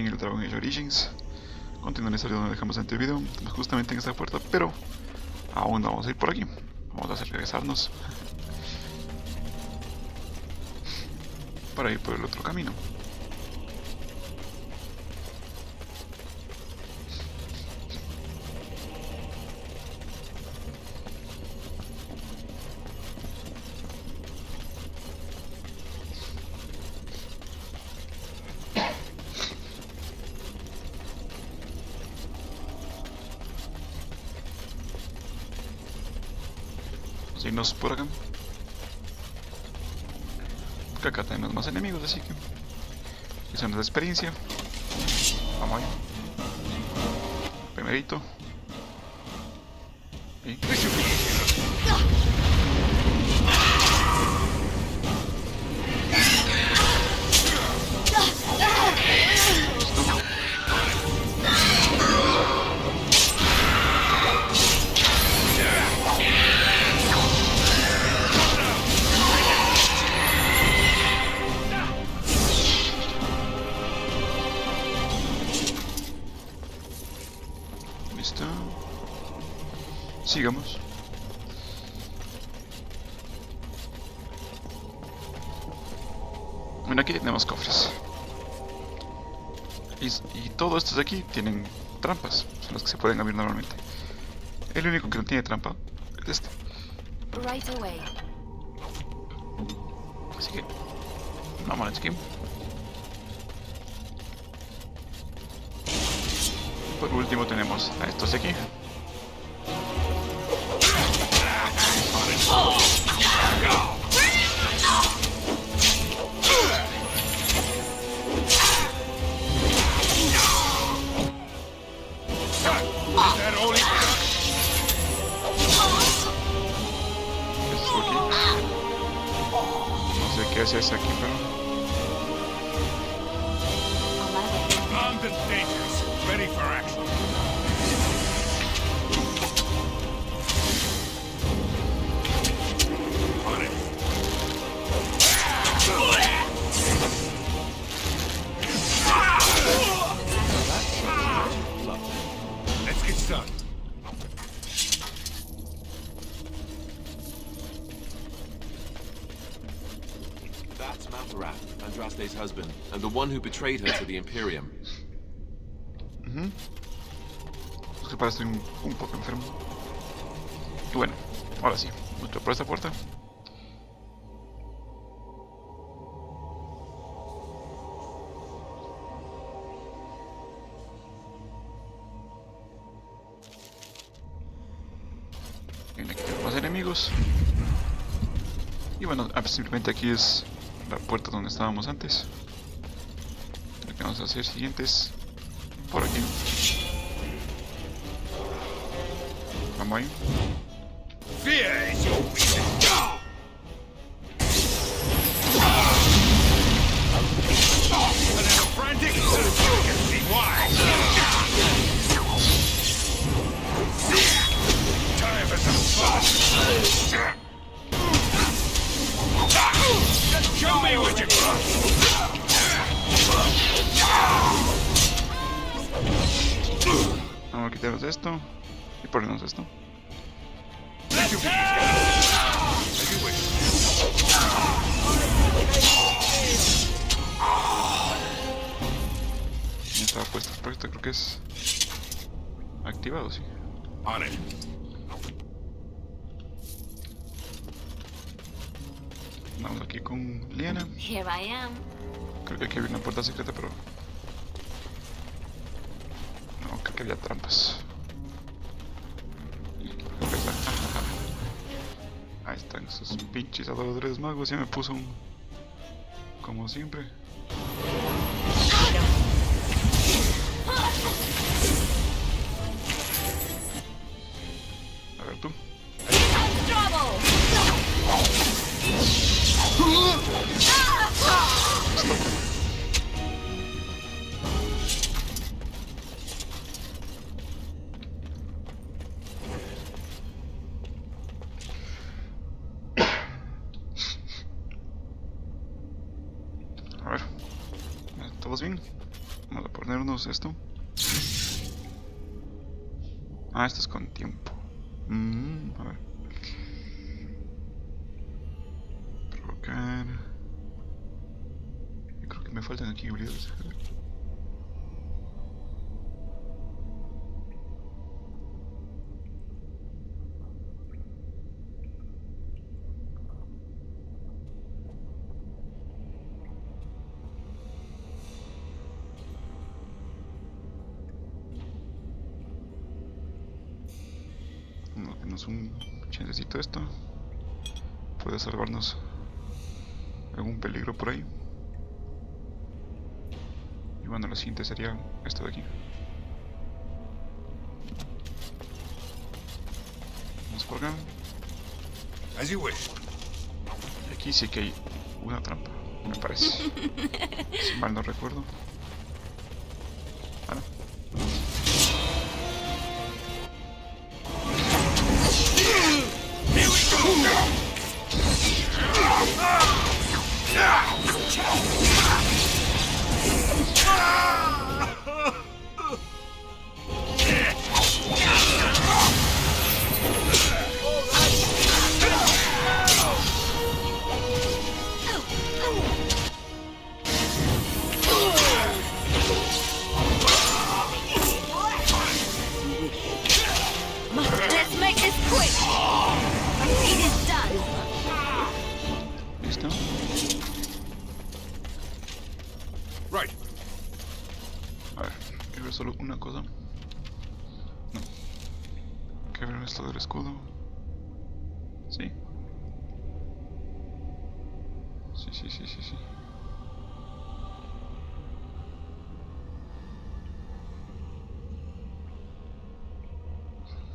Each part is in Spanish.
aquí en el Dragon Age Origins. Continuando la historia donde dejamos en el video. Estamos justamente en esta puerta, pero aún no vamos a ir por aquí. Vamos a hacer regresarnos para ir por el otro camino. Seguimos por acá. Porque acá tenemos más enemigos, así que es una experiencia. Vamos ahí. Primerito. Y... Listo. Sigamos. Bueno, aquí tenemos cofres. Y todos estos de aquí tienen trampas. Son los que se pueden abrir normalmente. El único que no tiene trampa es este. Así que vamos a skip. Por último tenemos a estos de aquí. No sé qué haces aquí, pero... Ready for action. On it. Let's get started. That's Mathrat, Andraste's husband, and the one who betrayed her to the Imperium. Es que parece un poco enfermo. Y bueno, ahora sí, entro por esta puerta. Bien, aquí tenemos más enemigos. Y bueno, simplemente aquí es la puerta donde estábamos antes. Lo que vamos a hacer siguiente es por aquí. Vamos ahí. Fear is your weakness. A little frantic, so you can see why. Time for some fun. Show me what you got. Vamos a quitarnos esto y ponernos esto. Ya estaba puesto, pero esto creo que es activado, sí. On it. Vamos aquí con Liana. Here I am. Creo que aquí había una puerta secreta, pero... no, creo que había trampas. Ahí están esos pinches adoradores magos. Ya me puso un... como siempre. A ver tú. A ver. Vamos a ponernos esto. Ah, esto es con tiempo. A ver. Provocar. Yo creo que me faltan aquí habilidades. Denos un chancecito esto. Puede salvarnos algún peligro por ahí. Y bueno, la siguiente sería esto de aquí. Vamos por acá. As you wish. Y aquí sí que hay una trampa, me parece. Si mal no recuerdo. Ah, no. Let's make this quick. It is done. ¿Listo? Right. A ver, quiero ver solo una cosa. No. Quiero ver esto del escudo. ¿Sí? Sí.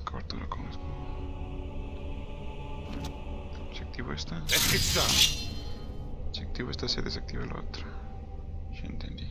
Cobertura con escudo. Si activo esta. Let's get started. Si activo esta se desactiva la otra. Ya entendí.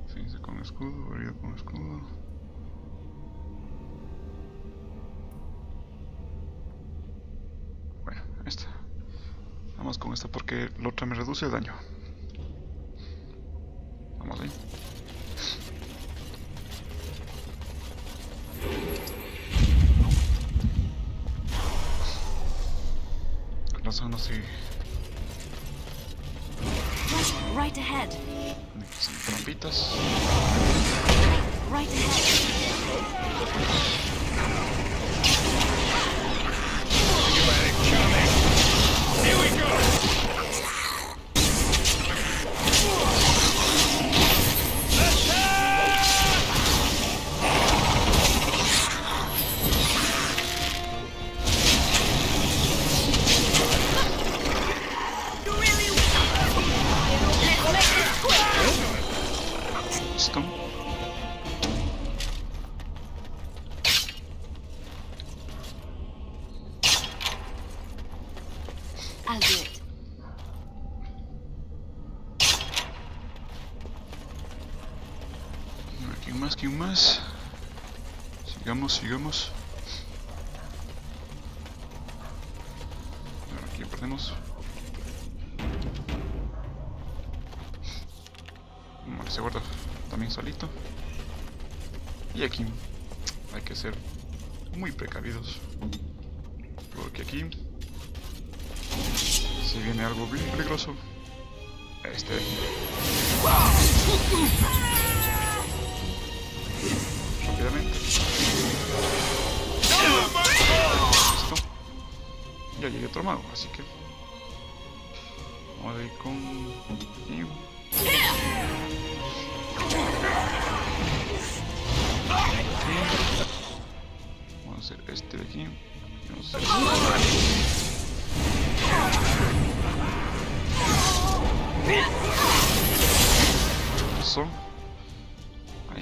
Ceniza con escudo, herida con escudo. Bueno, esta. Vamos con esta porque la otra me reduce el daño. Vamos ahí. Con razón no sé. Right ahead. Son trampitas. Right ahead. Here we go. Listo. I'll do it. ¿Quién más? Sigamos. Ahora aquí perdemos. Vale, se guarda también solito. Y aquí hay que ser muy precavidos. Porque aquí, si viene algo bien peligroso, este de aquí. Rápidamente. Listo. Ya llegué otro mago, así que vamos a ir con... Vamos a hacer este de aquí. Vamos a hacer eso. Ahí.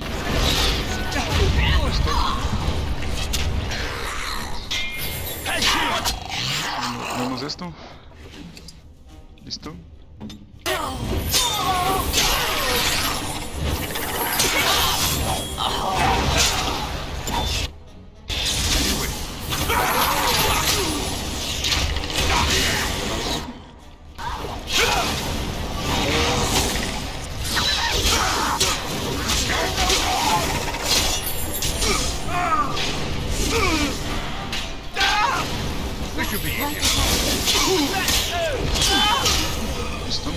Hacemos esto. Listo. This should be easy. Listo.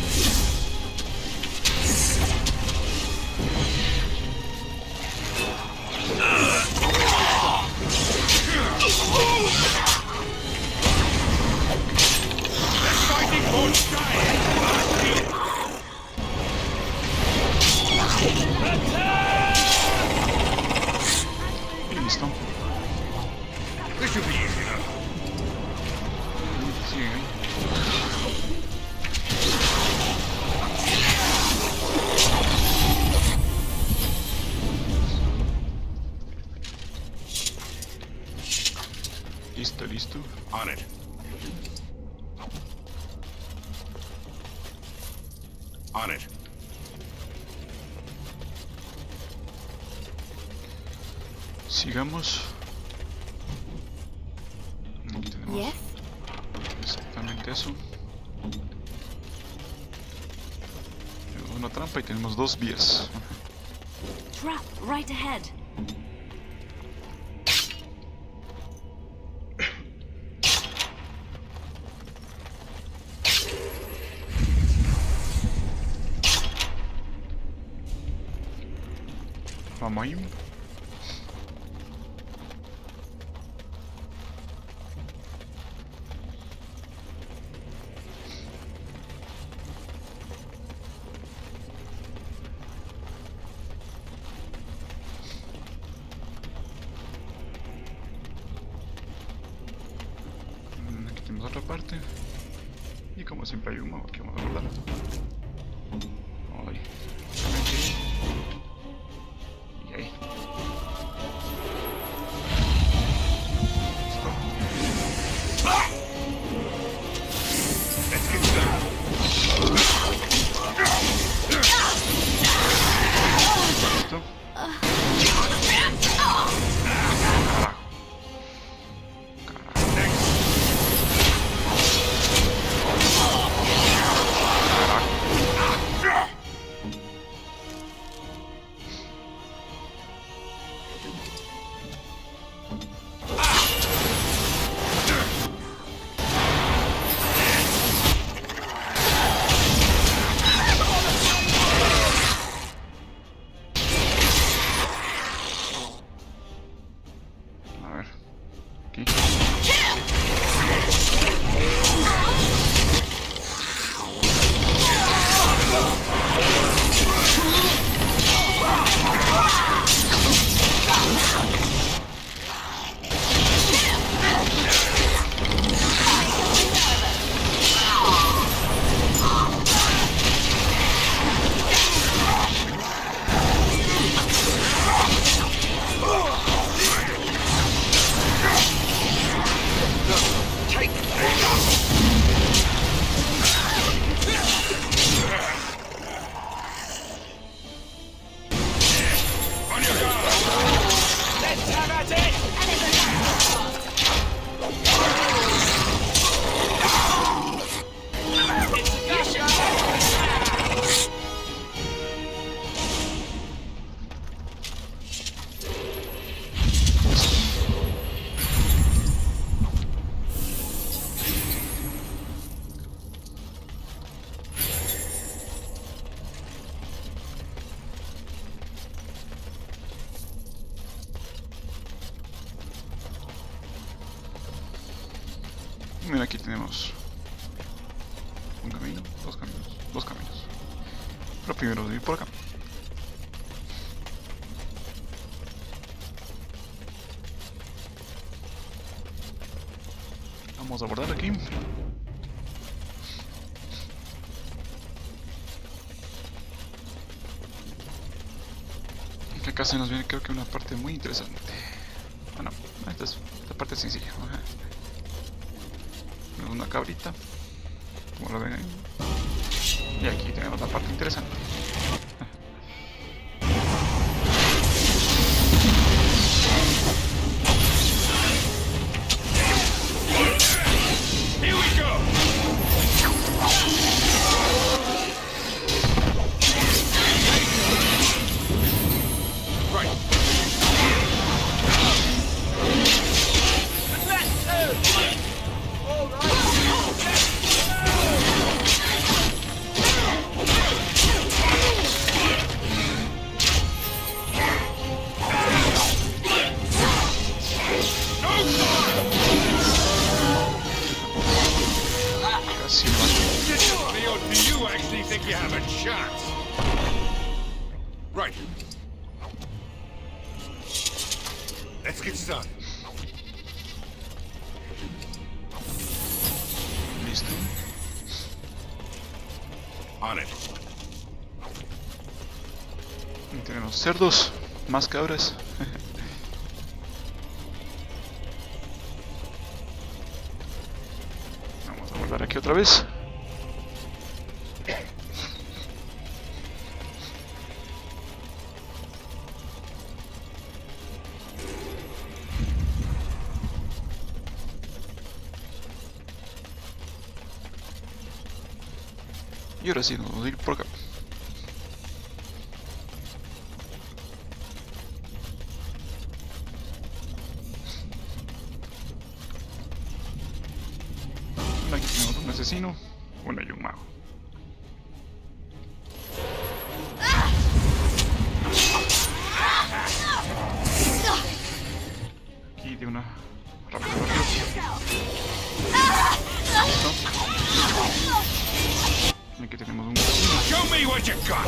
Fighting won't die. Y listo. This should be easy enough. Sigue ahí. Listo, listo. On it. On it. Sigamos. Aquí tenemos Yes? exactamente eso. Tenemos una trampa y tenemos dos vías. Trap right ahead. Vamos ahí. Aquí tenemos otra parte. Y como siempre hay humo, aquí vamos a guardar. Ahí. Y ahí. Let's get started. Listo. Carajo. A ver. Aquí. On your guard. Let's have at it. Mira, aquí tenemos un camino, dos caminos. Pero primero voy por acá. Vamos a abordar aquí. Y que acá se nos viene creo que una parte muy interesante. Bueno, esta parte es sencilla. Una cabrita, como lo ven ahí. Y aquí tenemos la parte interesante. Here we go. Right. Let's go. All right. Casi no. Or do you actually think you have a chance? Right. Let's get started. Listo. On it. Y tenemos cerdos, más cabras. Vamos a volver aquí otra vez. Y ahora sí, nos vamos a ir por acá. Aquí tenemos un asesino, una y un mago. Aquí de una rápido. Y aquí tenemos un asesino. Show me what you got.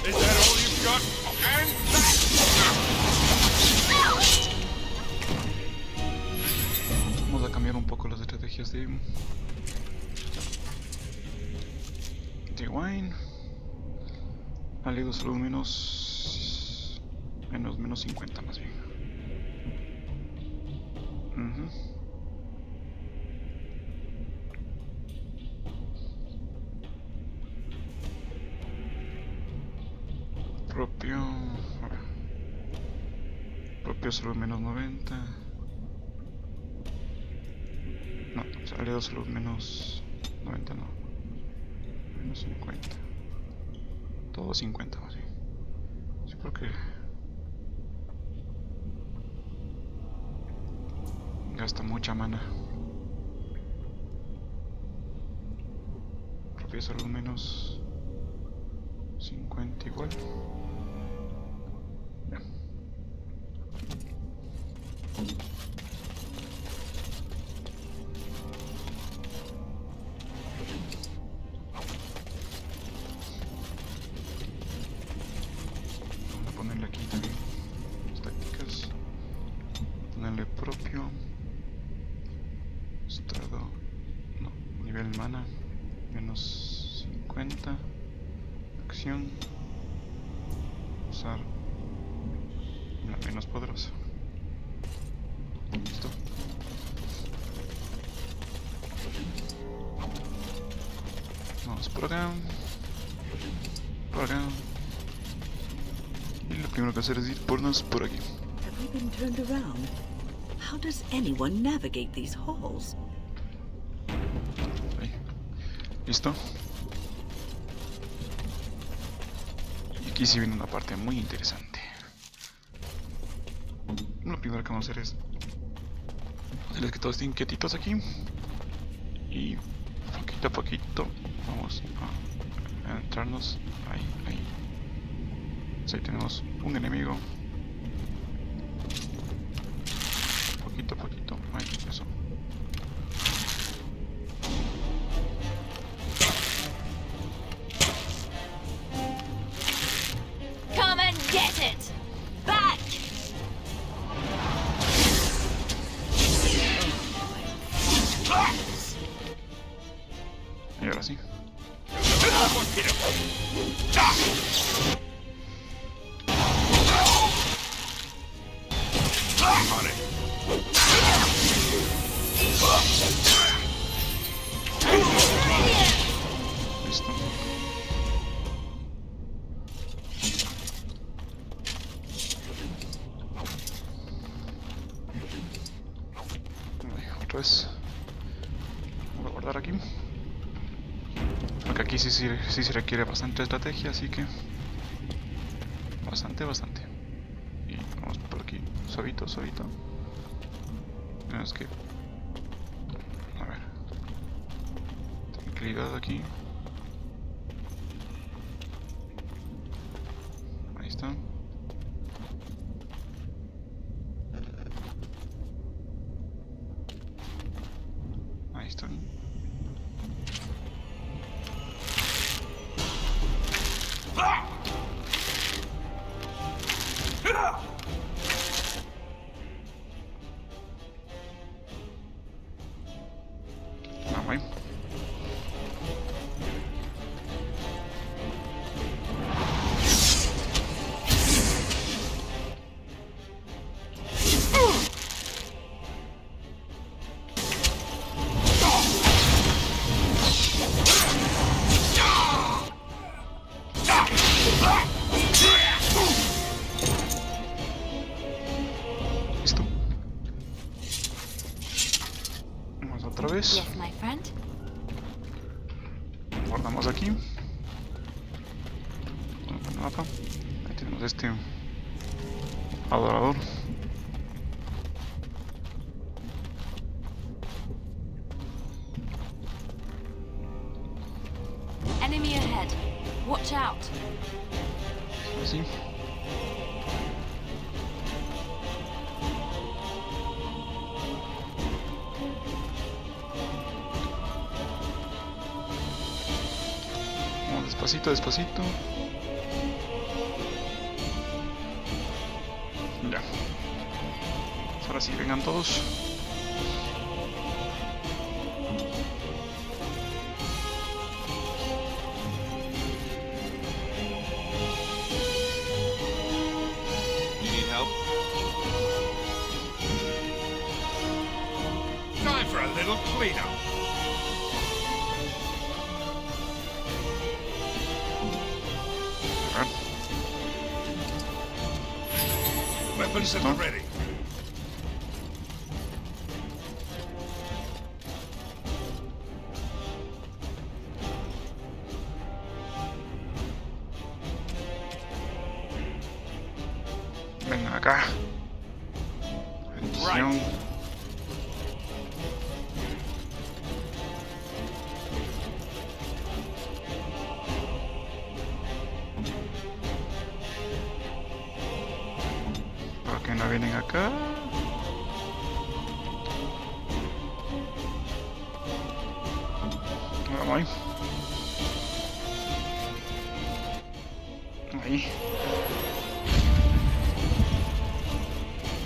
Is that all you've got? And Vamos a cambiar un poco las estrategias de wine. Aliados solo menos 50 más bien. Propio solo menos 90. No, aliados solo menos 90 no. Menos 50. Todo 50 más bien. Sí, porque gasta mucha mana. Propio solo menos 50 igual. Ya. Vamos a ponerle aquí también las tácticas. Ponerle propio. Estado. No, nivel mana. Menos 50. Acción. Usar la menos poderosa. Listo. Vamos por acá. Por acá. Y lo primero que hacer es ir por aquí. Have we been turned around? How does anyone navigate these halls? Ahí. Listo. Y aquí sí viene una parte muy interesante. Lo primero que vamos a hacer es hacerles que todos estén quietitos aquí. Y poquito a poquito vamos a entrarnos ahí. Pues ahí tenemos un enemigo. Poquito a poquito. Ahí, eso. Come and get it! Back! Y ahora sí. Otra vez. Voy a guardar aquí. Porque aquí sí se requiere bastante estrategia, así que... Bastante. Y vamos por aquí, suavito. Es que... A ver... Tranquilidad aquí. Ahí está. Ahí está. Ahí. Listo. Vamos otra vez. Yes, my friend. Guardamos aquí. Vamos al mapa. Ahí tenemos este adorador. Enemy ahead. Watch out. Así. Vamos despacito. Ya. Ahora sí, vengan todos. You need help? Time for a little cleanup. A ver. Weapons at the ready. Venga acá. Bendición. ¿Por qué no vienen acá? Vamos ahí. Ahí.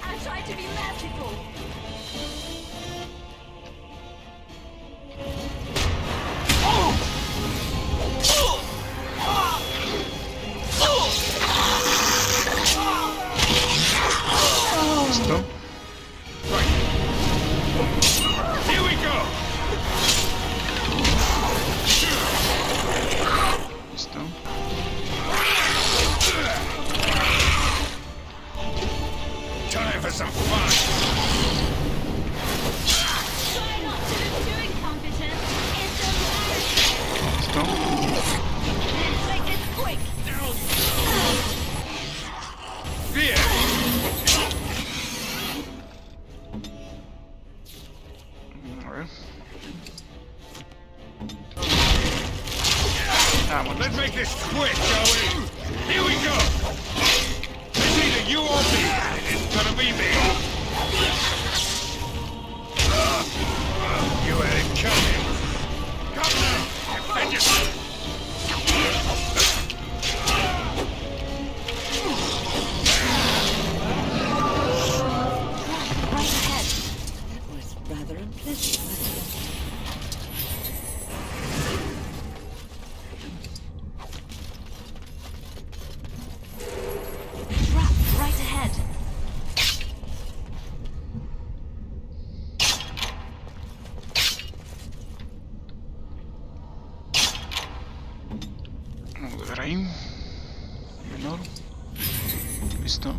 I'll try to be merciful. Listo. Here we go. Listo. Time for some fun. Try not to be too incompetent. It's embarrassing. Listo. Let's make this quick. Bien. A ver. Vamos. Let's make this quick, shall we? Here we go. It's either you or me. It's gonna be me. You had it coming. Come now. Defend yourself. Right ahead. That was rather unpleasant, wasn't it? Trap right ahead. Vamos a ver ahí. Menor. Listo.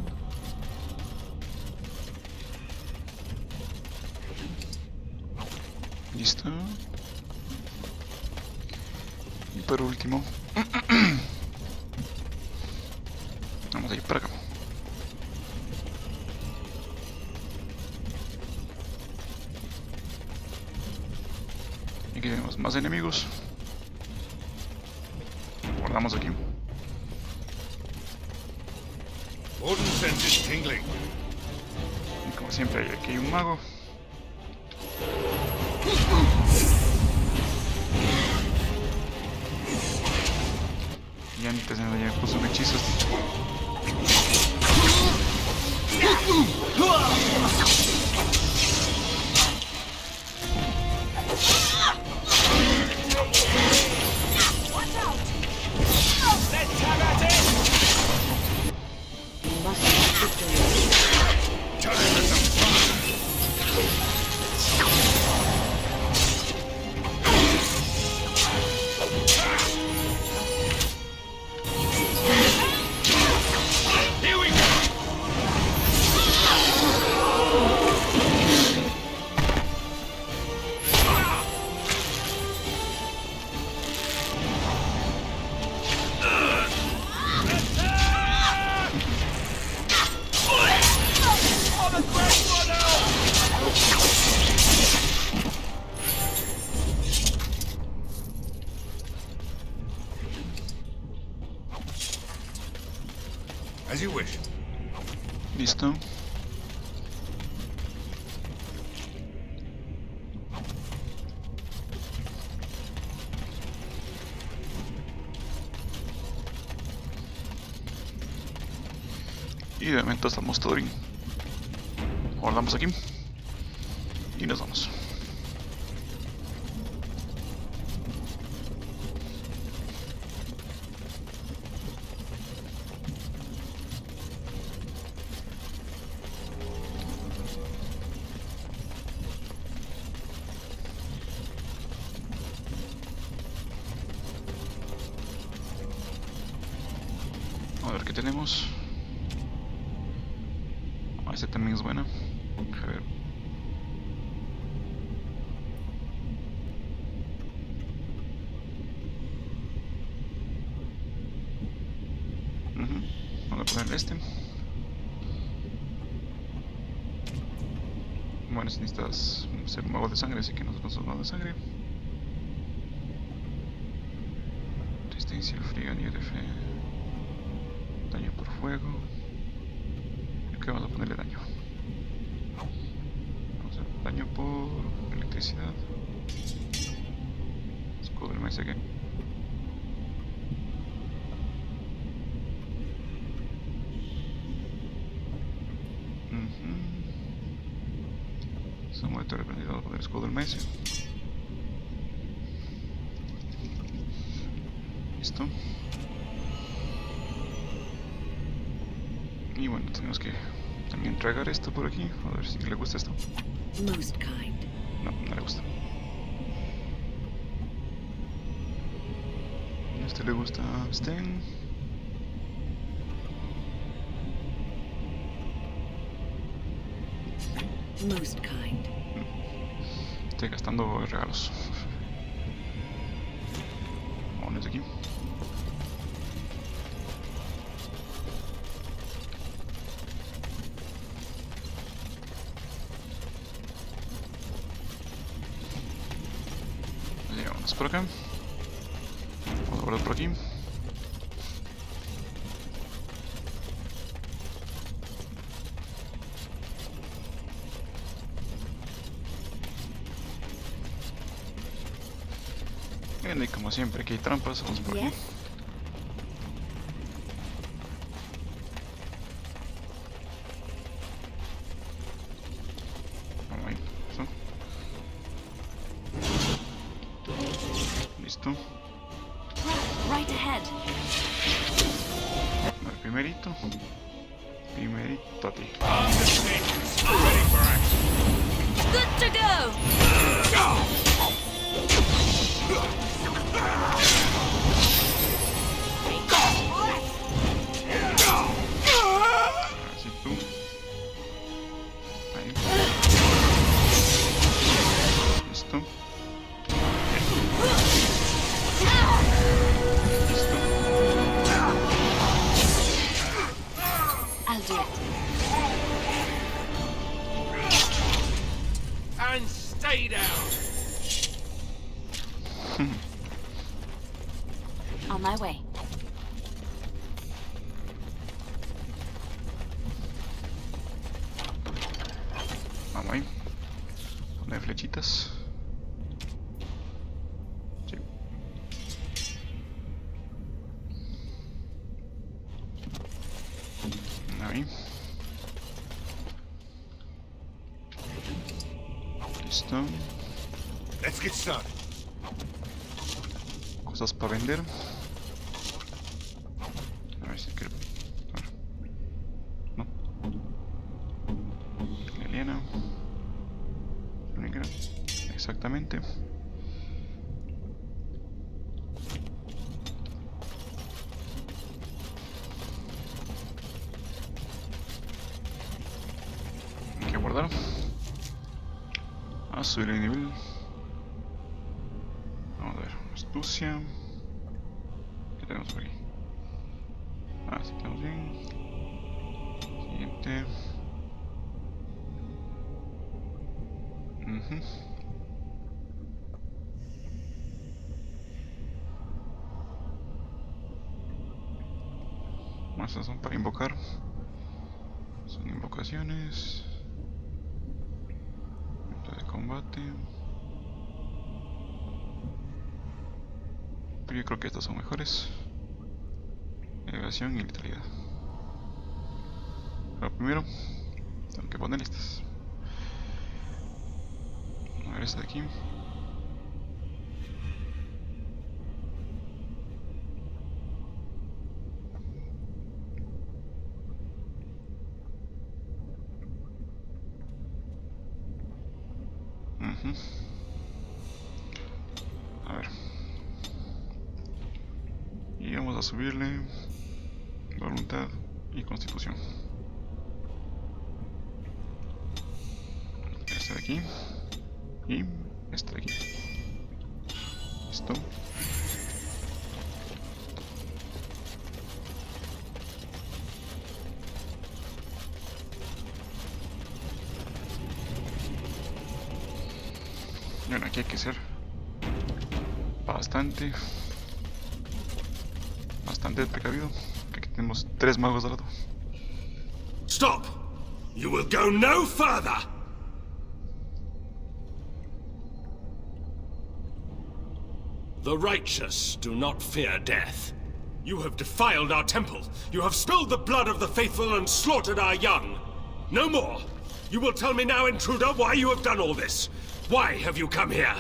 Listo. Y por último. Vamos a ir para acá. Y aquí tenemos más enemigos. Guardamos aquí. Warden senses tingling. Y como siempre hay aquí un mago. Y antes ya puso un hechizo. You must have victory. Time for some fun. Here we go. As you wish. Listo. Y de momento estamos todo bien. Guardamos aquí. Y nos vamos. A ver qué tenemos. Este también es bueno. A ver. Vamos a ponerle este. Bueno, si necesitas ser un mago de sangre, así que nosotros somos magos de sangre. Resistencia al frío, nivel de fe. Daño por fuego. ¿Y qué vamos a ponerle daño? Vamos a hacer daño por electricidad. Escudo del maíz aquí. Somos de reprendido por el escudo del maíz. Listo. Y bueno, tenemos que también tragar esto por aquí. A ver si le gusta esto. Most kind. No, no le gusta. ¿A este le gusta Sten? Most kind. Estoy gastando regalos. Vámonos de aquí. Llegamos por acá. Vamos a guardar por aquí. Bien, y como siempre aquí hay trampas, vamos por aquí. Yes. Vamos ahí, eso. Listo. Right ahead. El primerito. Primerito a ti. On the stations. Ready for action. Good to go. Vamos ahí. Poner flechitas. Sí. Ahí. Listo. Let's get started. Cosas para vender. A ver si quiero. A ver. No. Aliena. Exactamente. Hay que guardar. A subir el nivel. Vamos a ver. Astucia. ¿Qué tenemos por aquí? Ah, sí, estamos bien. Siguiente. Más son para invocar. Son invocaciones. Punto de combate. Pero yo creo que estas son mejores. Elevación y letalidad. Pero primero tengo que poner estas. A ver esta de aquí. A ver. Y vamos a subirle voluntad y constitución. Este de aquí. Y este de aquí. Listo. Bueno, aquí hay que ser bastante precavido. Que aquí tenemos 3 magos al lado. Stop! You will go no further! The righteous do not fear death. You have defiled our temple. You have spilled the blood of the faithful and slaughtered our young. No more! You will tell me now, intruder, why you have done all this. Why have you come here?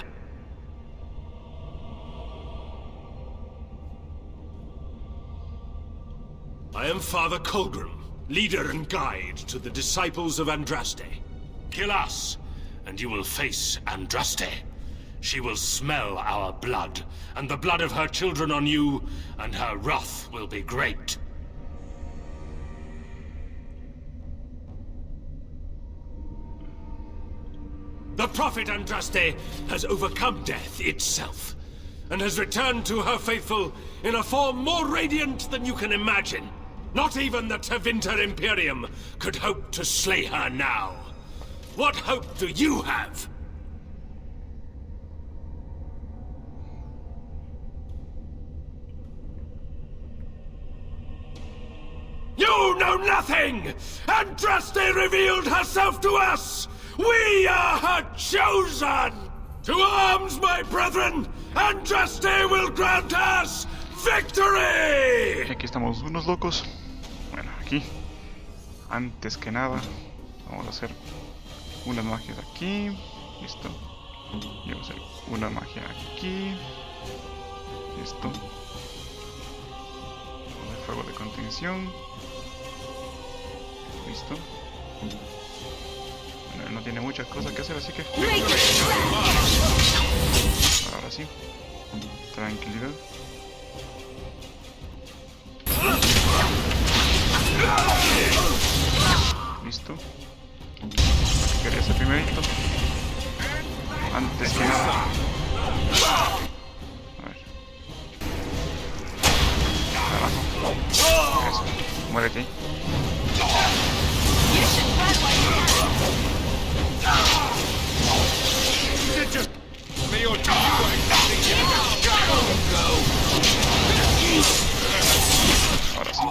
I am Father Colgrim, leader and guide to the disciples of Andraste. Kill us, and you will face Andraste. She will smell our blood, and the blood of her children on you, and her wrath will be great. The prophet Andraste has overcome death itself, and has returned to her faithful in a form more radiant than you can imagine. Not even the Tevinter Imperium could hope to slay her now. What hope do you have? You know nothing! Andraste revealed herself to us! We are her chosen! To arms, my brethren! Andraste will grant us victory! Aquí estamos unos locos. Bueno, aquí, antes que nada, vamos a hacer unas magias aquí. Listo. Y vamos a hacer una magia aquí. Listo. Vamos a hacer fuego de contención. Listo. Bueno, no tiene muchas cosas que hacer, así que... Ahora sí. Tranquilidad. Listo. ¿Qué quería hacer primerito? Antes que nada. A ver. Abajo. Eso. Muérete. Ahora sí.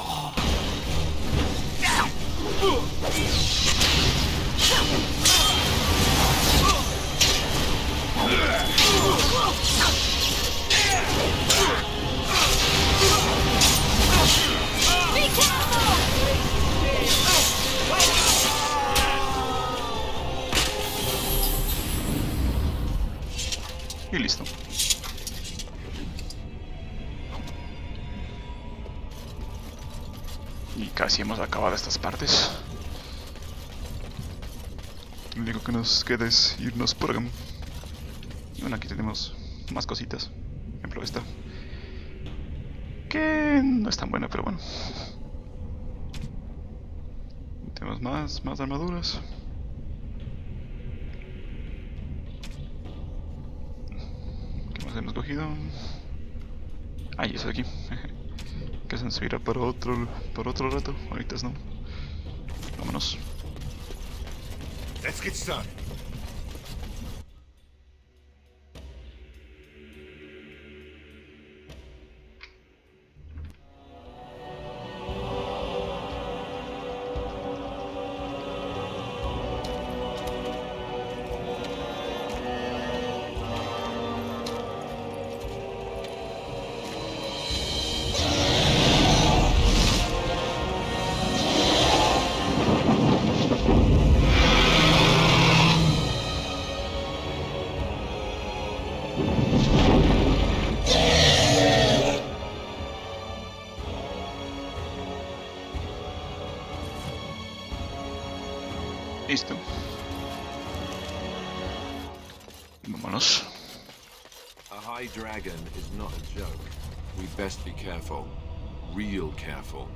Y casi hemos acabado estas partes. Lo único que nos queda es irnos por acá. Y bueno, aquí tenemos más cositas. Por ejemplo esta. Que no es tan buena, pero bueno. Tenemos más armaduras. ¿Qué más hemos cogido? Ahí, eso de aquí. Que se nos servirá para otro rato. Ahorita no. Vámonos. Let's get started. Listo. Vámonos. A high dragon is not a joke. We best be careful. Real careful.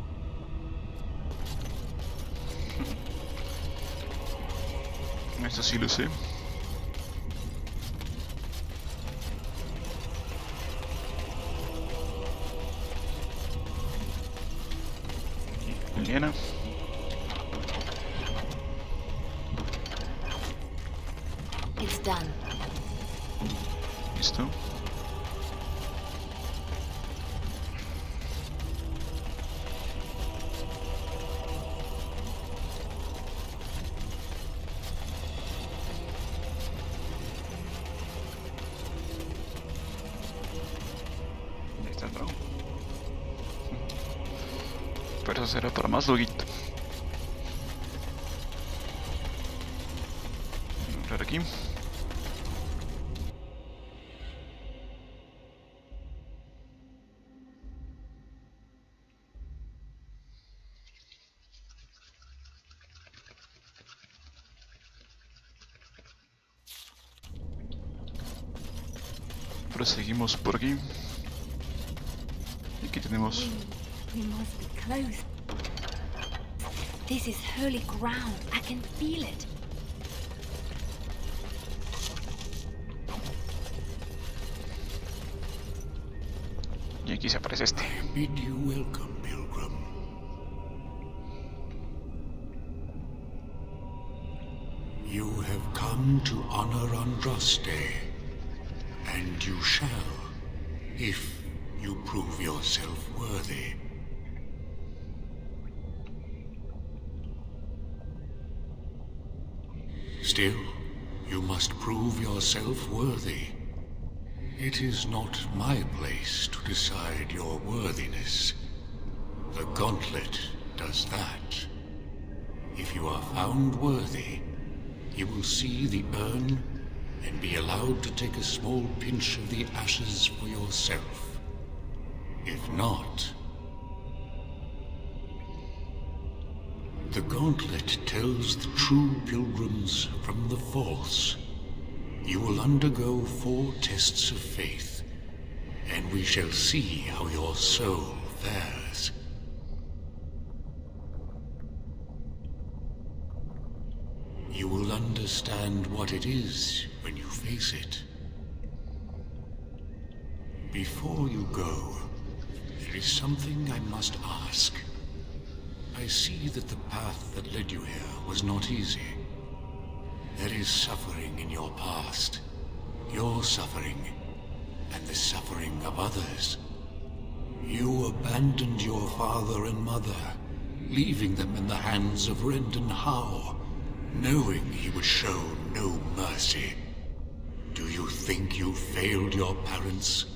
Esto sí lo sé. Llena. It's done. Listo. Ahí está el dragón. Pero eso será para más loguito. Voy a entrar aquí. Proseguimos por aquí. Y aquí tenemos. We must be close. This is holy ground. I can feel it. Y aquí se aparece este. Bid you welcome, pilgrim. You have come to honor Andraste, and you shall, if you prove yourself worthy. Still, you must prove yourself worthy. It is not my place to decide your worthiness. The gauntlet does that. If you are found worthy, you will see the urn and be allowed to take a small pinch of the ashes for yourself. If not, the gauntlet tells the true pilgrims from the false. You will undergo 4 tests of faith, and we shall see how your soul fares. You will understand what it is when you face it. Before you go, there is something I must ask. I see that the path that led you here was not easy. There is suffering in your past, your suffering, and the suffering of others. You abandoned your father and mother, leaving them in the hands of Rendon Howe, knowing he would show no mercy. Do you think you failed your parents?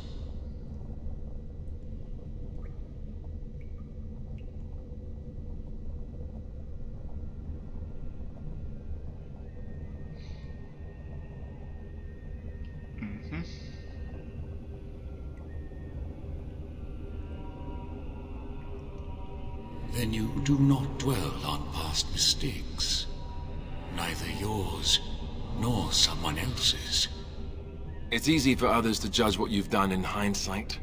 Then you do not dwell on past mistakes. Neither yours, nor someone else's. It's easy for others to judge what you've done in hindsight,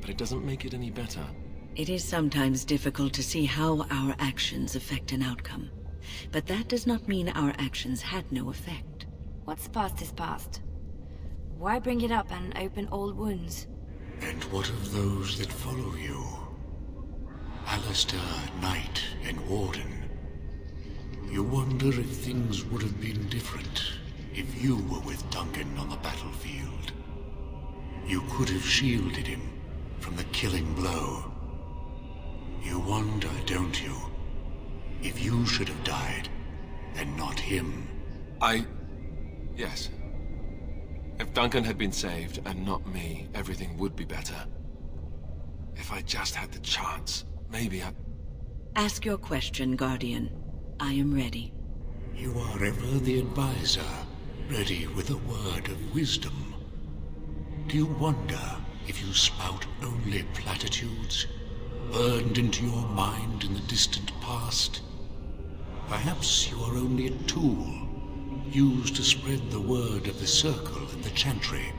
but it doesn't make it any better. It is sometimes difficult to see how our actions affect an outcome. But that does not mean our actions had no effect. What's past is past. Why bring it up and open old wounds? And what of those that follow you? Alistair, Knight, and Warden. You wonder if things would have been different if you were with Duncan on the battlefield. You could have shielded him from the killing blow. You wonder, don't you, if you should have died and not him? Yes. If Duncan had been saved and not me, everything would be better. If I just had the chance, maybe I... Ask your question, Guardian. I am ready. You are ever the advisor, ready with a word of wisdom. Do you wonder if you spout only platitudes, burned into your mind in the distant past? Perhaps you are only a tool, used to spread the word of the Circle and the Chantry.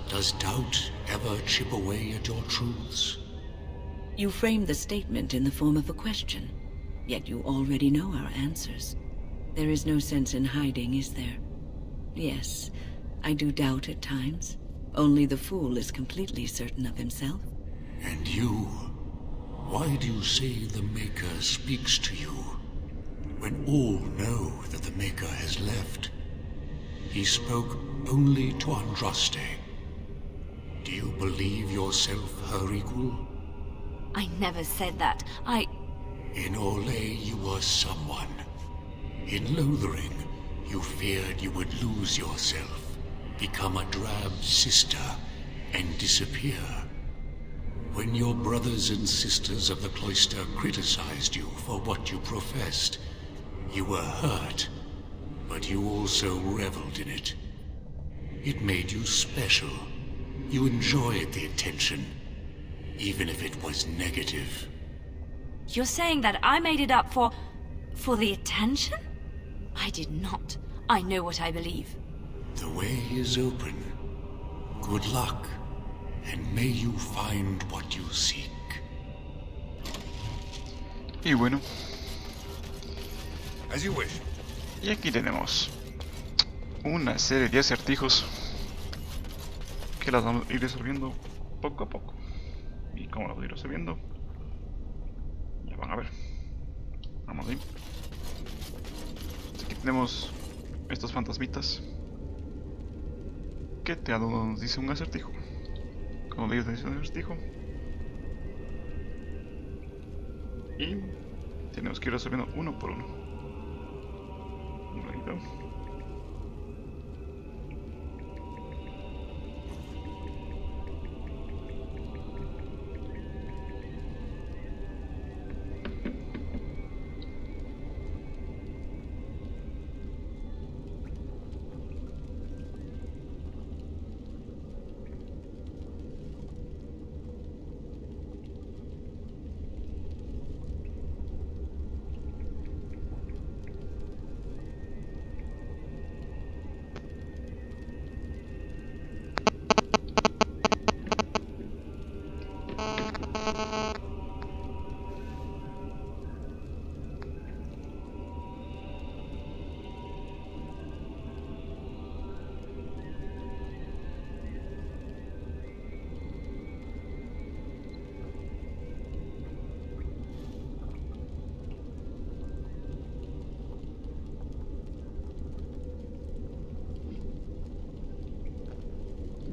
Does doubt ever chip away at your truths? You frame the statement in the form of a question, yet you already know our answers. There is no sense in hiding, is there? Yes, I do doubt at times. Only the fool is completely certain of himself. And you? Why do you say the Maker speaks to you, when all know that the Maker has left? He spoke only to Andraste. Do you believe yourself her equal? I never said that. In Orlais you were someone. In Lothering, you feared you would lose yourself, become a drab sister, and disappear. When your brothers and sisters of the cloister criticized you for what you professed, you were hurt, but you also reveled in it. It made you special. You enjoyed the attention, even if it was negative. You're saying that I made it up for the attention? I did not. I know what I believe. The way is open. Good luck, and may you find what you seek. Y bueno, As you wish. y aquí tenemos una serie de acertijos que las vamos a ir resolviendo poco a poco. ¿Y cómo las voy a ir resolviendo? Ya van a ver. Vamos ahí. Aquí tenemos estos fantasmitas que te nos dice un acertijo. Como ellos dicen un acertijo. Y tenemos que ir resolviendo uno por uno. Un ratito.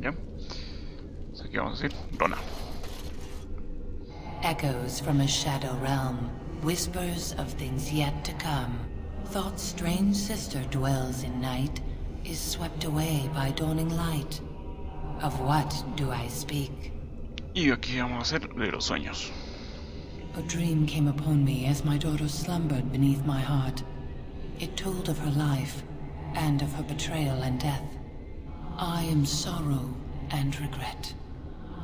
Ya. Entonces aquí vamos a decir Rona. Echoes from a shadow realm, whispers of things yet to come. Thought's strange sister dwells in night, is swept away by dawning light. Of what do I speak? Y aquí vamos a hacer de los sueños. A dream came upon me as my daughter slumbered beneath my heart. It told of her life, and of her betrayal and death. I am sorrow and regret.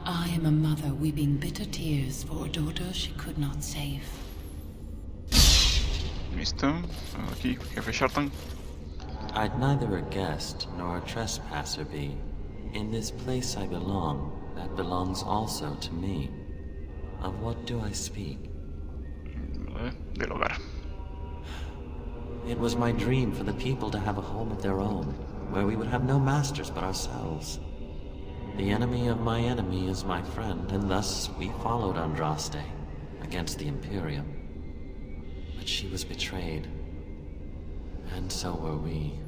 I am a mother weeping bitter tears for a daughter she could not save. Listo. Aquí, jefe Shartan. I'd neither a guest nor a trespasser be. In this place I belong, that belongs also to me. Of what do I speak? Del hogar. It was my dream for the people to have a home of their own, where we would have no masters but ourselves. The enemy of my enemy is my friend, and thus we followed Andraste against the Imperium. But she was betrayed, and so were we.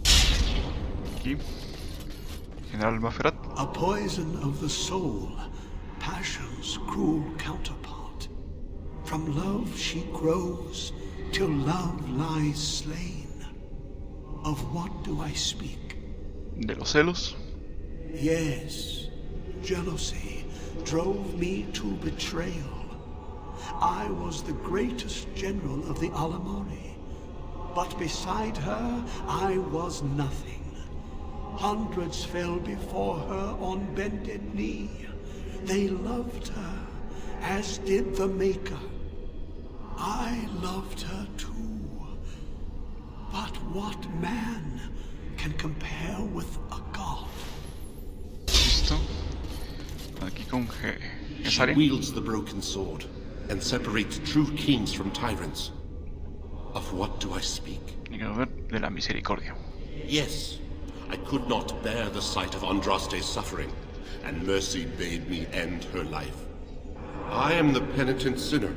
Aquí. General Maferat. A poison of the soul, passion's cruel counterpart. From love she grows, till love lies slain. Of what do I speak? De los celos. Yes, jealousy drove me to betrayal. I was the greatest general of the Alamori, but beside her I was nothing. Hundreds fell before her on bended knee. They loved her, as did the Maker. I loved her too. But what man can compare with a god? Listo. Aquí con She Gesaria. wields the broken sword and separates true kings from tyrants. Of what do I speak? Y quiero ver de la misericordia. Yes, I could not bear the sight of Andraste's suffering, and mercy bade me end her life. I am the penitent sinner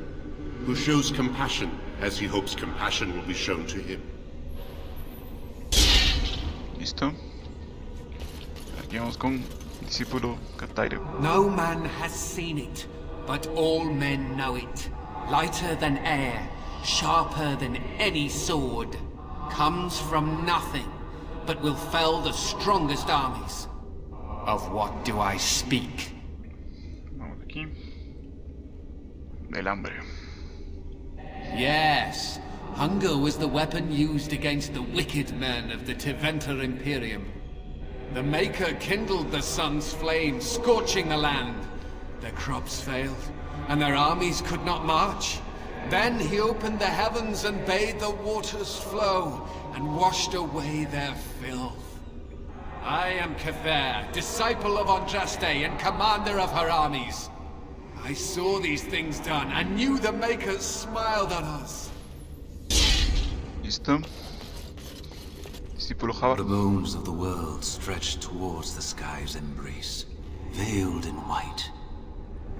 who shows compassion as he hopes compassion will be shown to him. Listo. Aquí vamos con discípulo Katairo. No man has seen it, but all men know it. Lighter than air, sharper than any sword. Comes from nothing, but will fell the strongest armies. Of what do I speak? Vamos aquí. Del hambre. Yes, hunger was the weapon used against the wicked men of the Tevinter Imperium. The Maker kindled the sun's flame, scorching the land. Their crops failed, and their armies could not march. Then he opened the heavens and bade the waters flow, and washed away their filth. I am Kefir, disciple of Andraste and commander of her armies. I saw these things done, and knew the Makers smiled on us. Listo. Discípulo Javar. The bones of the world stretched towards the sky's embrace, veiled in white,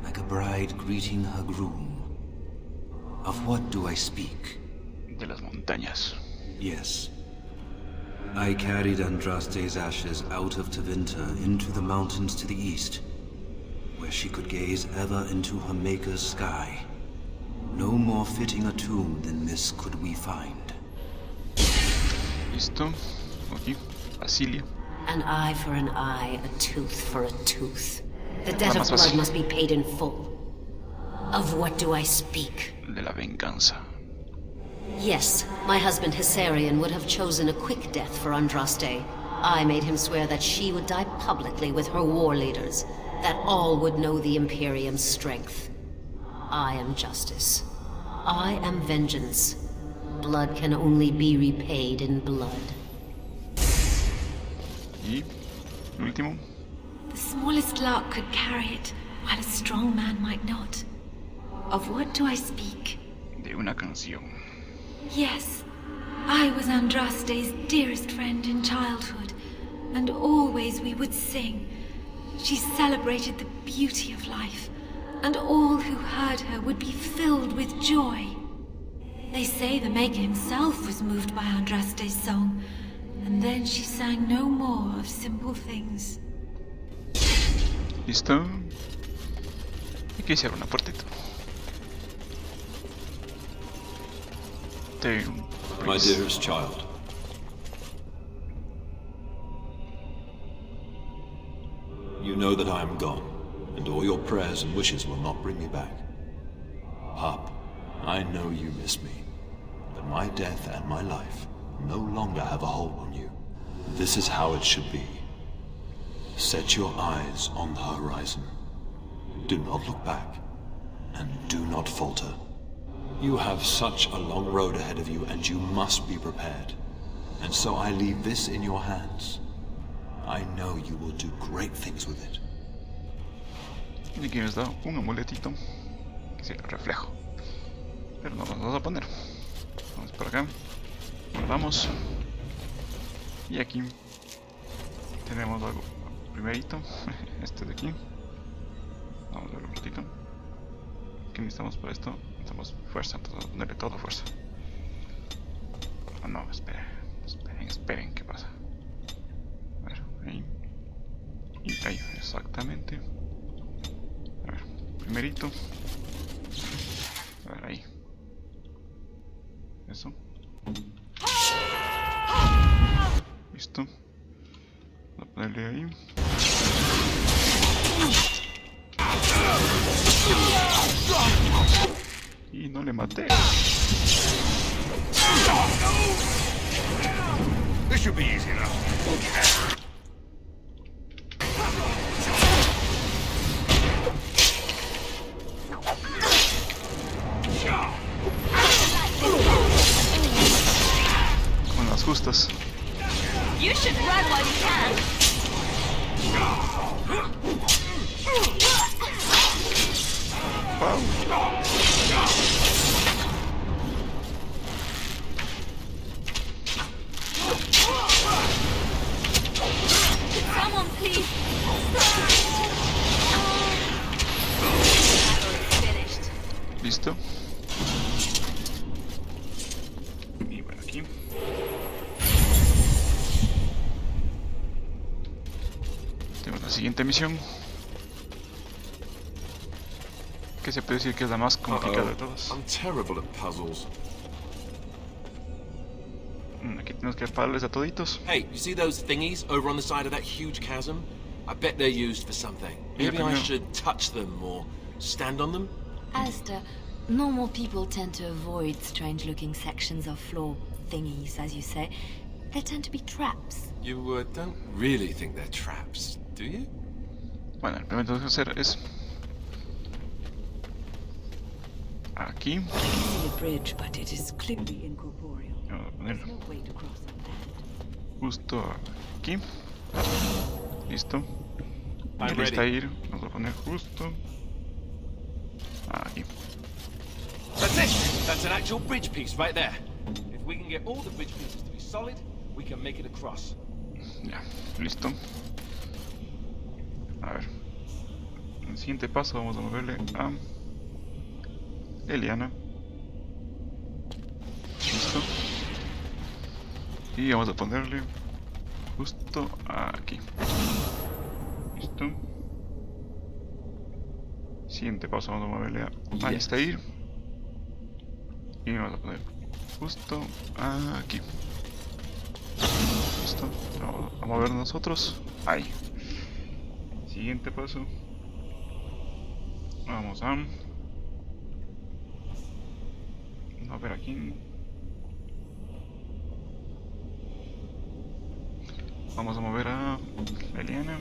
like a bride greeting her groom. Of what do I speak? De las montañas. Yes. I carried Andraste's ashes out of Tevinter into the mountains to the east, where she could gaze ever into her Maker's sky. No more fitting a tomb than this could we find. Listo. Aquí. Basilia. An eye for an eye, a tooth for a tooth. The debt of Vamos, blood Basilia. must be paid in full. Of what do I speak? De la venganza. Yes, my husband Hysarian would have chosen a quick death for Andraste. I made him swear that she would die publicly with her war leaders, that all would know the Imperium's strength. I am justice. I am vengeance. Blood can only be repaid in blood. Y último. The smallest lark could carry it, while a strong man might not. Of what do I speak? De una canción. Yes, I was Andraste's dearest friend in childhood, and always we would sing. She celebrated the beauty of life, and all who heard her would be filled with joy. They say the Maker himself was moved by Andraste's song, and then she sang no more of simple things. Listo. Hay que cierrar una puertita. My dearest child. You know that I am gone, and all your prayers and wishes will not bring me back. Pup, I know you miss me, but my death and my life no longer have a hold on you. This is how it should be. Set your eyes on the horizon. Do not look back, and do not falter. You have such a long road ahead of you, and you must be prepared. And so I leave this in your hands. I know you will do great things with it. Y aquí nos da un amuletito, que es el reflejo. Pero no lo vamos a poner. Vamos por acá. Guardamos. Y aquí tenemos algo primerito. Este de aquí. Vamos a verlo un ratito. ¿Qué necesitamos para esto? Necesitamos fuerza, entonces vamos a ponerle todo fuerza. Oh, no, esperen, ¿qué pasa? A ver, ahí. Y ahí, exactamente. A ver, primerito. A ver, ahí. Eso. Listo. Voy a ponerle ahí. Y no le maté. This should be easy enough. Con las justas. You should run while you can. Wow. Someone please. Listo. Y bueno, aquí. Tenemos la siguiente misión. Que se puede decir que es la más complicada de todas. I'm terrible at puzzles. Aquí tenemos que pararles a toditos. Hey, you see those thingies over on the side of that huge chasm? I bet they're used for something. Maybe I should touch them or stand on them? Alistair, normal people tend to avoid strange-looking sections of floor thingies, as you say. They tend to be traps. You don't really think they're traps, do you? Bueno, el primero que tenemos que hacer es aquí. The bridge, but it is clearly incorporeal. Vamos a ponerlo No way to cross on that. justo aquí. Listo. Y I'm el ready. está ir. Vamos a poner justo aquí. That's it! That's an actual bridge piece right there. If we can get all the bridge pieces to be solid, we can make it across. Ya, listo. A ver. En el siguiente paso vamos a moverle a Eliana. Listo. Y vamos a ponerle justo aquí. Listo. Siguiente paso vamos a moverle a Alistair. Y vamos a poner justo aquí. Listo. Vamos a mover nosotros. Ahí. Siguiente paso. Vamos a ver aquí. Vamos a mover a Eliana.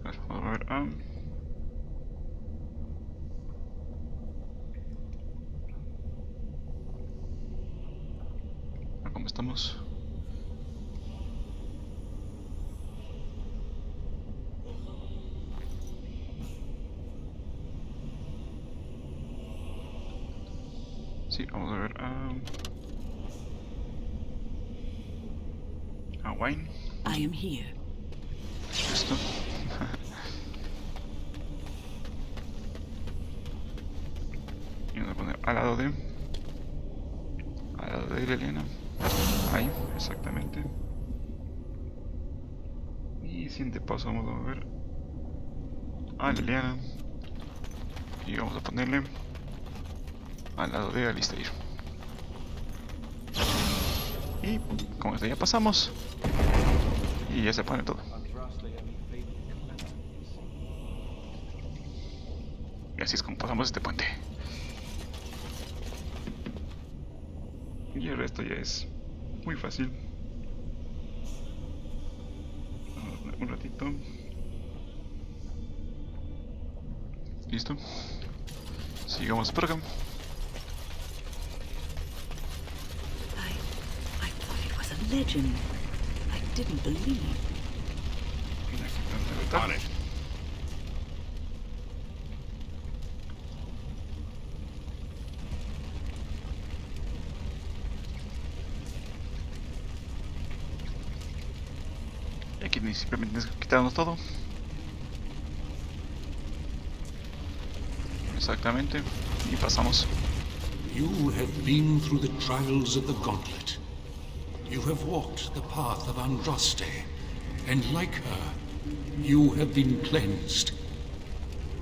Vamos a mover a ¿cómo estamos? Sí, vamos a ver a Wine. I am here. Listo. Y vamos a poner al lado de Eliana. Ahí, exactamente. Y siguiente paso vamos a mover a Eliana. Y vamos a ponerle al lado de Alistair. Y con esto ya pasamos. Y ya se pone todo. Y así es como pasamos este puente. Y el resto ya es muy fácil. Un ratito. Listo. Sigamos por acá. I thought it was a legend. I didn't believe. On it. Y aquí simplemente tienes que quitarnos todo. Exactamente. Y pasamos. You have been through the trials of the gauntlet. You have walked the path of Andraste, and like her, you have been cleansed.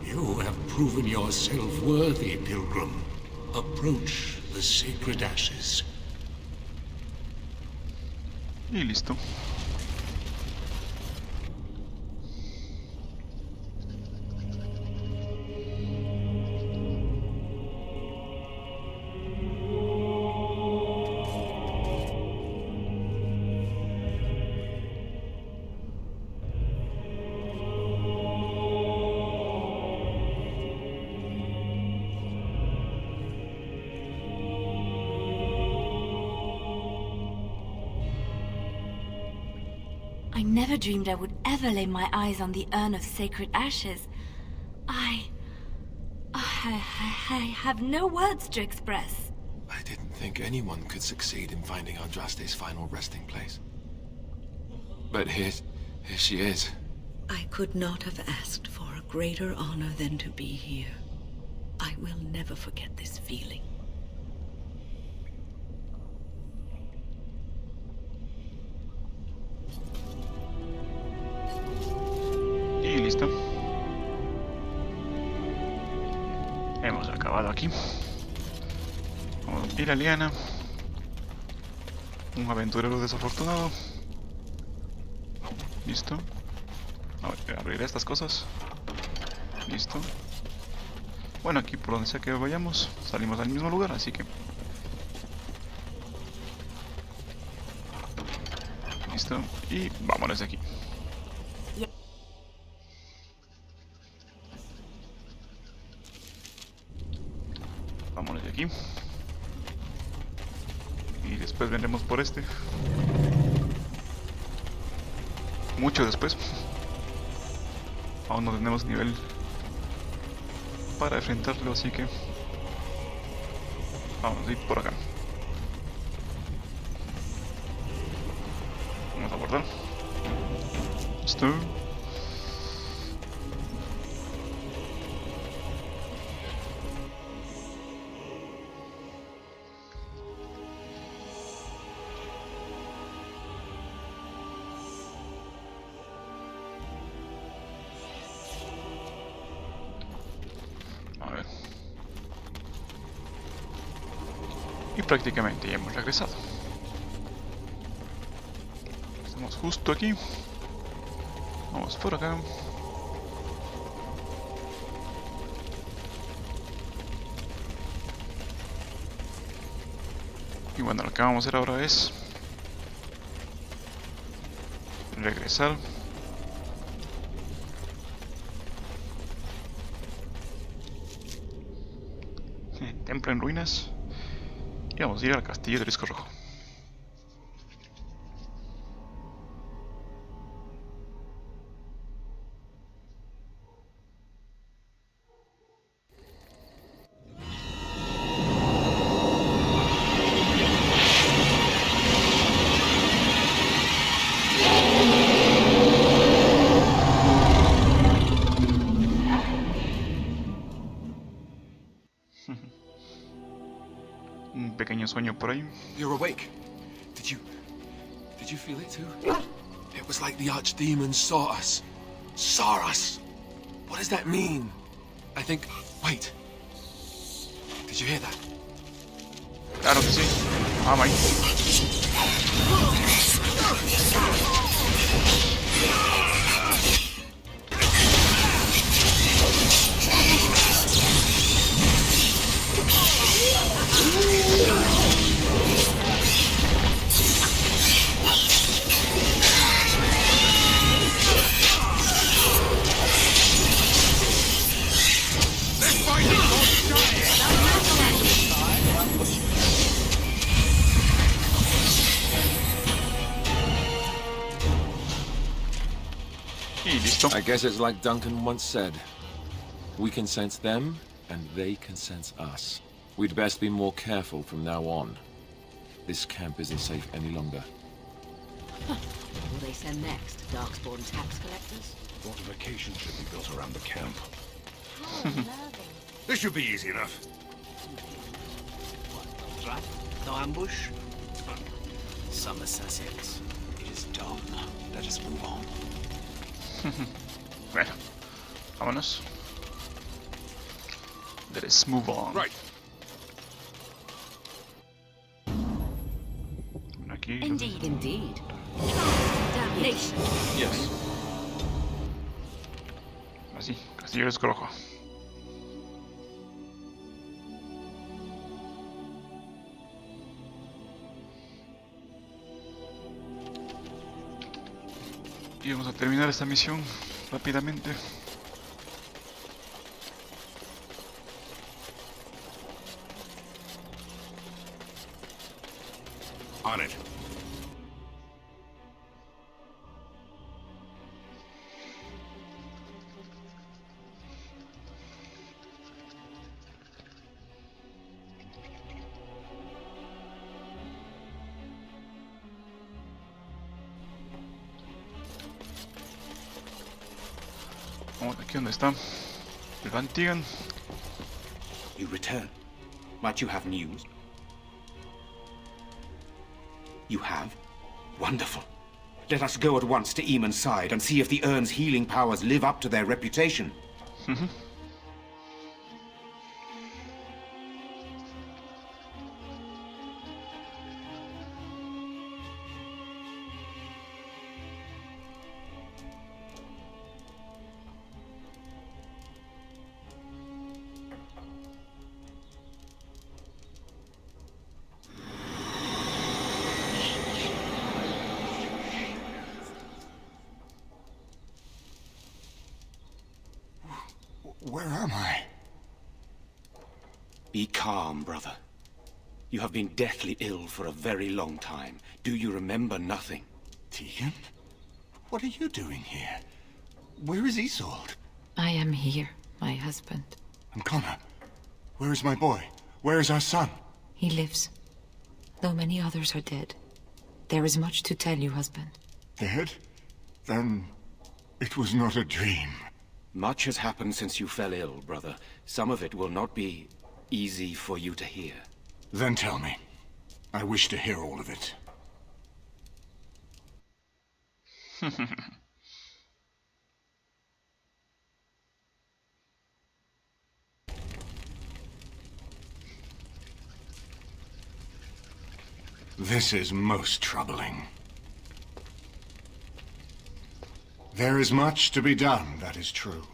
You have proven yourself worthy, pilgrim. Approach the sacred ashes. Y listo. I never dreamed I would ever lay my eyes on the urn of sacred ashes. I have no words to express. I didn't think anyone could succeed in finding Andraste's final resting place. But here she is. I could not have asked for a greater honor than to be here. I will never forget this feeling. Y listo. Hemos acabado aquí. Vamos a ir a Liana. Un aventurero desafortunado. Listo. A ver, abriré estas cosas. Listo. Bueno, aquí por donde sea que vayamos, salimos al mismo lugar, así que... Listo. Y vámonos de aquí. Vámonos de aquí. Y después vendremos por este. Mucho después. Aún no tenemos nivel para enfrentarlo, así que vamos a ir por acá. Vamos a abordar. Listo. Y prácticamente ya hemos regresado. Estamos justo aquí. Vamos por acá. Y bueno, lo que vamos a hacer ahora es regresar. Templo en ruinas. Y vamos a ir al castillo del disco rojo. Un pequeño sueño por ahí. You're awake. Did you feel it too? It was like the archdemon saw us. Saw us. What does that mean? I think... Wait. Did you hear that? Claro que sí. Ah, my. Y listo. I guess it's like Duncan once said. We can sense them, and they can sense us. We'd best be more careful from now on. This camp isn't safe any longer. What will they send next? Darkspawn tax collectors? Fortifications should be built around the camp. This should be easy enough. No trap? No ambush? Some assassins. It is done. Let us move on. Bueno, vámonos. Let's move on. Right. Aquí. Indeed, indeed. Damnation. Yes. Así, Castillo de Escrojo. Y vamos a terminar esta misión rápidamente. On it. Vamos aquí donde está el Van Tigan. You return. Might you have news? You have? Wonderful. Let us go at once to Eamon's side and see if the Urn's healing powers live up to their reputation. Where am I? Be calm, brother. You have been deathly ill for a very long time. Do you remember nothing? Tegan? What are you doing here? Where is Isolde? I am here, my husband. And Connor? Where is my boy? Where is our son? He lives, though many others are dead. There is much to tell you, husband. Dead? Then it was not a dream. Much has happened since you fell ill, brother. Some of it will not be easy for you to hear. Then tell me. I wish to hear all of it. This is most troubling. There is much to be done, that is true.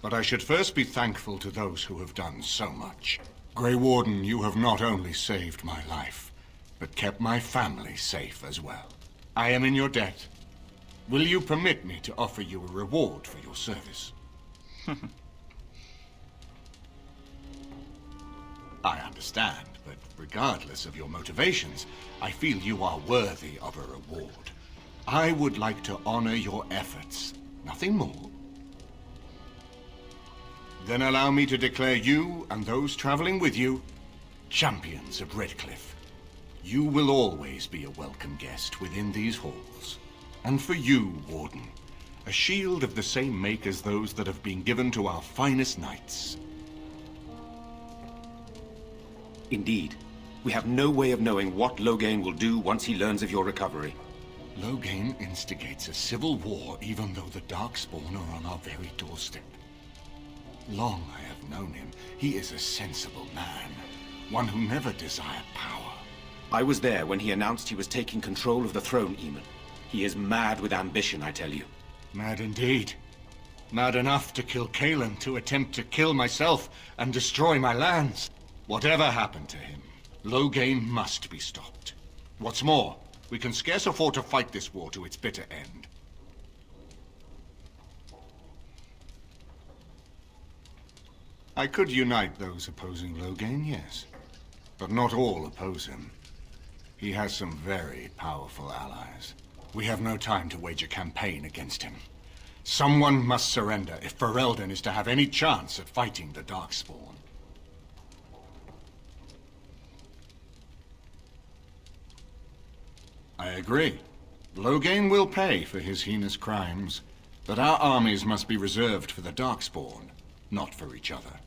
But I should first be thankful to those who have done so much. Grey Warden, you have not only saved my life, but kept my family safe as well. I am in your debt. Will you permit me to offer you a reward for your service? I understand, but regardless of your motivations, I feel you are worthy of a reward. I would like to honor your efforts, nothing more. Then allow me to declare you and those traveling with you champions of Redcliffe. You will always be a welcome guest within these halls. And for you, Warden, a shield of the same make as those that have been given to our finest knights. Indeed. We have no way of knowing what Loghain will do once he learns of your recovery. Loghain instigates a civil war even though the Darkspawn are on our very doorstep. Long I have known him. He is a sensible man, one who never desired power. I was there when he announced he was taking control of the throne, Eamon. He is mad with ambition, I tell you. Mad indeed. Mad enough to kill Cailan, to attempt to kill myself and destroy my lands. Whatever happened to him, Loghain must be stopped. What's more, we can scarce afford to fight this war to its bitter end. I could unite those opposing Loghain, yes. But not all oppose him. He has some very powerful allies. We have no time to wage a campaign against him. Someone must surrender if Ferelden is to have any chance at fighting the Darkspawn. I agree. Loghain will pay for his heinous crimes, but our armies must be reserved for the Darkspawn, not for each other.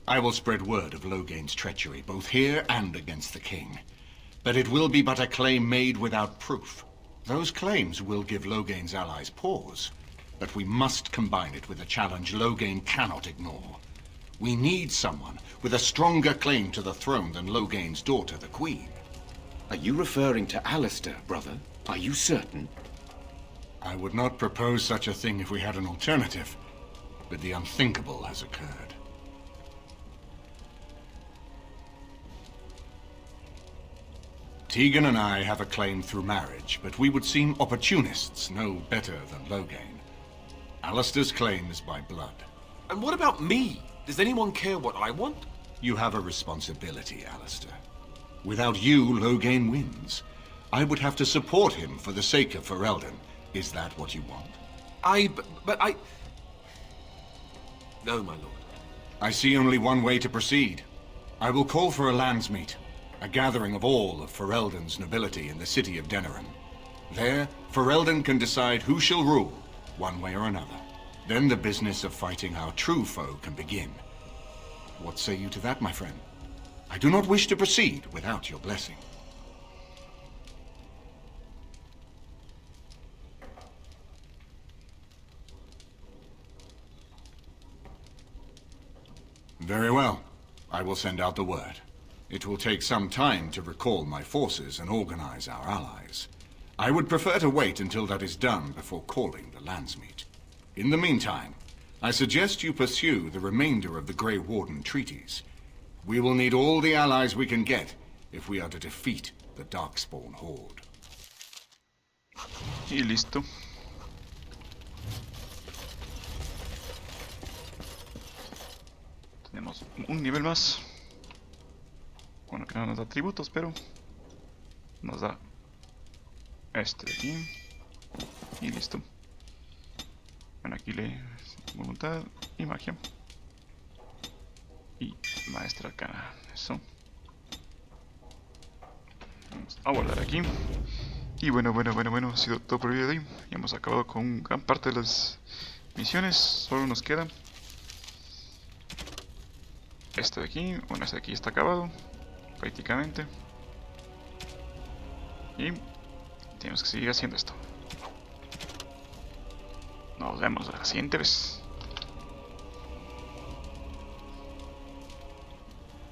I will spread word of Loghain's treachery, both here and against the king. But it will be but a claim made without proof. Those claims will give Loghain's allies pause, but we must combine it with a challenge Loghain cannot ignore. We need someone with a stronger claim to the throne than Loghain's daughter, the Queen. Are you referring to Alistair, brother? Are you certain? I would not propose such a thing if we had an alternative, but the unthinkable has occurred. Tegan and I have a claim through marriage, but we would seem opportunists no better than Loghain. Alistair's claim is by blood. And what about me? Does anyone care what I want? You have a responsibility, Alistair. Without you, Loghain wins. I would have to support him for the sake of Ferelden. Is that what you want? But I... No, my lord. I see only one way to proceed. I will call for a landsmeet, a gathering of all of Ferelden's nobility in the city of Denerim. There, Ferelden can decide who shall rule, one way or another. Then the business of fighting our true foe can begin. What say you to that, my friend? I do not wish to proceed without your blessing. Very well. I will send out the word. It will take some time to recall my forces and organize our allies. I would prefer to wait until that is done before calling the landsmeet. In the meantime, I suggest you pursue the remainder of the Grey Warden treaties. We will need all the allies we can get if we are to defeat the Darkspawn horde. Y listo. Tenemos un nivel más. Bueno, que no nos da atributos, pero nos da este de aquí. Y listo. Bueno, aquí le voluntad y magia. Y maestra arcana. Eso. Vamos a guardar aquí. Y bueno, ha sido todo por el video de hoy. Ya hemos acabado con gran parte de las misiones. Solo nos queda este de aquí. Bueno, este de aquí está acabado prácticamente. Y tenemos que seguir haciendo esto. Nos vemos la siguiente vez.